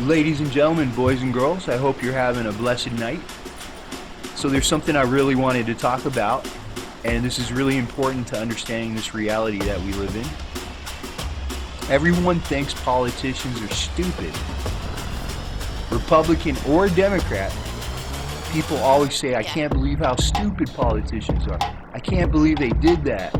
Ladies and gentlemen, boys and girls, I hope you're having a blessed night. So there's something I really wanted to talk about, and this is really important to understanding this reality that we live in. Everyone thinks politicians are stupid. Republican or Democrat, people always say, I can't believe how stupid politicians are. I can't believe they did that.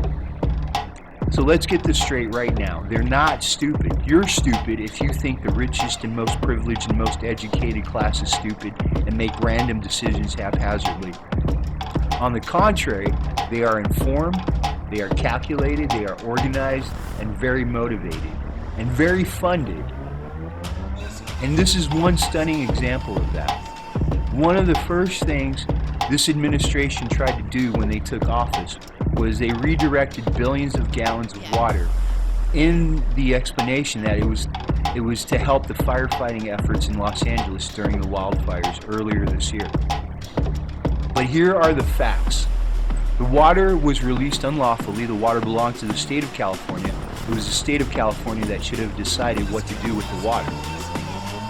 So let's get this straight right now. They're not stupid. You're stupid if you think the richest and most privileged and most educated class is stupid and make random decisions haphazardly. On the contrary, they are informed, they are calculated, they are organized, and very motivated, and very funded. And this is one stunning example of that. One of the first things this administration tried to do when they took office was they redirected billions of gallons of water in the explanation that it was to help the firefighting efforts in Los Angeles during the wildfires earlier this year. But here are the facts. The water was released unlawfully. The water belonged to the state of California. It was the state of California that should have decided what to do with the water.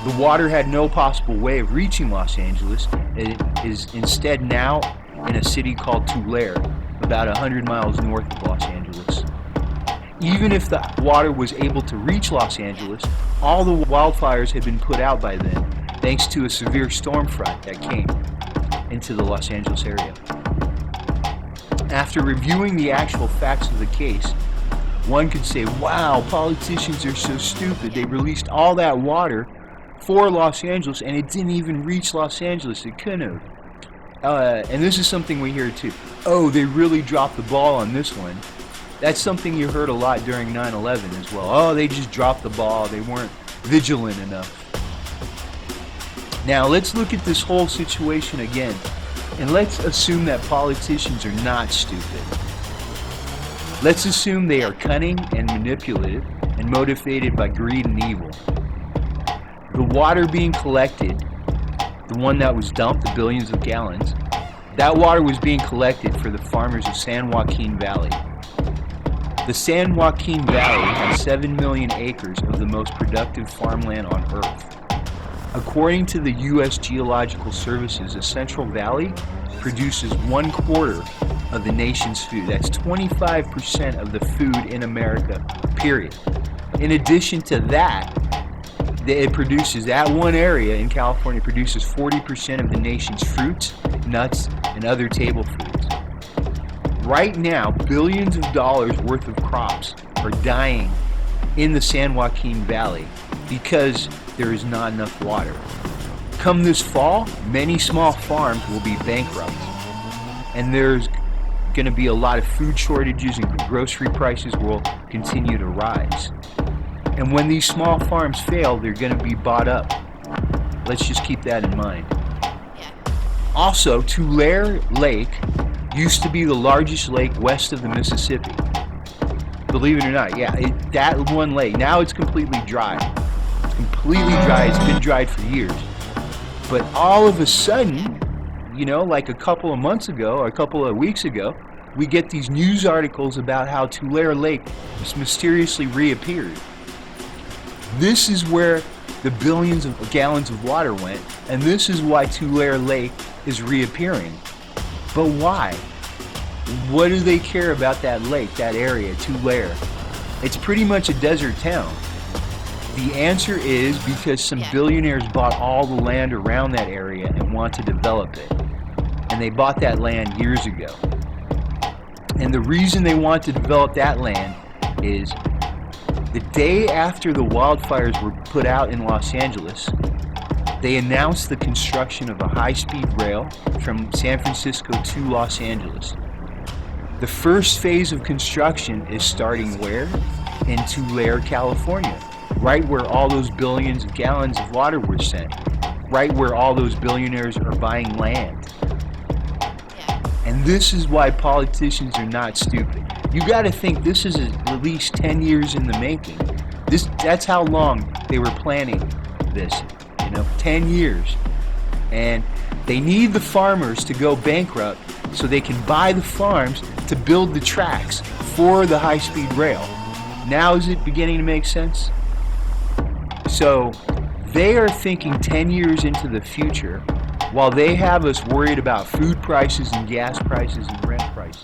The water had no possible way of reaching Los Angeles. It is instead now in a city called Tulare, about 100 miles north of Los Angeles. Even if the water was able to reach Los Angeles, all the wildfires had been put out by then, thanks to a severe storm front that came into the Los Angeles area. After reviewing the actual facts of the case, one could say, wow, politicians are so stupid. They released all that water for Los Angeles and it didn't even reach Los Angeles. It couldn't have. And this is something we hear too. Oh, they really dropped the ball on this one. That's something you heard a lot during 9/11 as well. Oh, they just dropped the ball. They weren't vigilant enough. Now, let's look at this whole situation again. And let's assume that politicians are not stupid. Let's assume they are cunning and manipulative and motivated by greed and evil. The water being collected, the one that was dumped, the billions of gallons, that water was being collected for the farmers of San Joaquin Valley. The San Joaquin Valley has 7 million acres of the most productive farmland on Earth. According to the U.S. Geological Services, the Central Valley produces 1/4 of the nation's food. That's 25% of the food in America, period. In addition to that, it produces, that one area in California produces 40% of the nation's fruits, nuts, and other table foods. Right now, billions of dollars worth of crops are dying in the San Joaquin Valley because there is not enough water. Come this fall, many small farms will be bankrupt, and there's going to be a lot of food shortages and grocery prices will continue to rise. And when these small farms fail, they're going to be bought up. Let's just keep that in mind. Also, Tulare Lake used to be the largest lake west of the Mississippi. Believe it or not, that one lake. Now it's completely dry. It's completely dry. It's been dried for years. But all of a sudden, like a couple of months ago or a couple of weeks ago, we get these news articles about how Tulare Lake just mysteriously reappeared. This is where the billions of gallons of water went, and this is why Tulare Lake is reappearing. But why? What do they care about that lake, that area, Tulare? It's pretty much a desert town. The answer is because some billionaires bought all the land around that area and want to develop it. And they bought that land years ago. And the reason they want to develop that land is the day after the wildfires were put out in Los Angeles, they announced the construction of a high-speed rail from San Francisco to Los Angeles. The first phase of construction is starting where? In Tulare, California, right where all those billions of gallons of water were sent, right where all those billionaires are buying land. And this is why politicians are not stupid. You got to think this is at least 10 years in the making. That's how long they were planning this, 10 years. And they need the farmers to go bankrupt so they can buy the farms to build the tracks for the high-speed rail. Now is it beginning to make sense? So They are thinking 10 years into the future while they have us worried about food prices and gas prices and rent prices.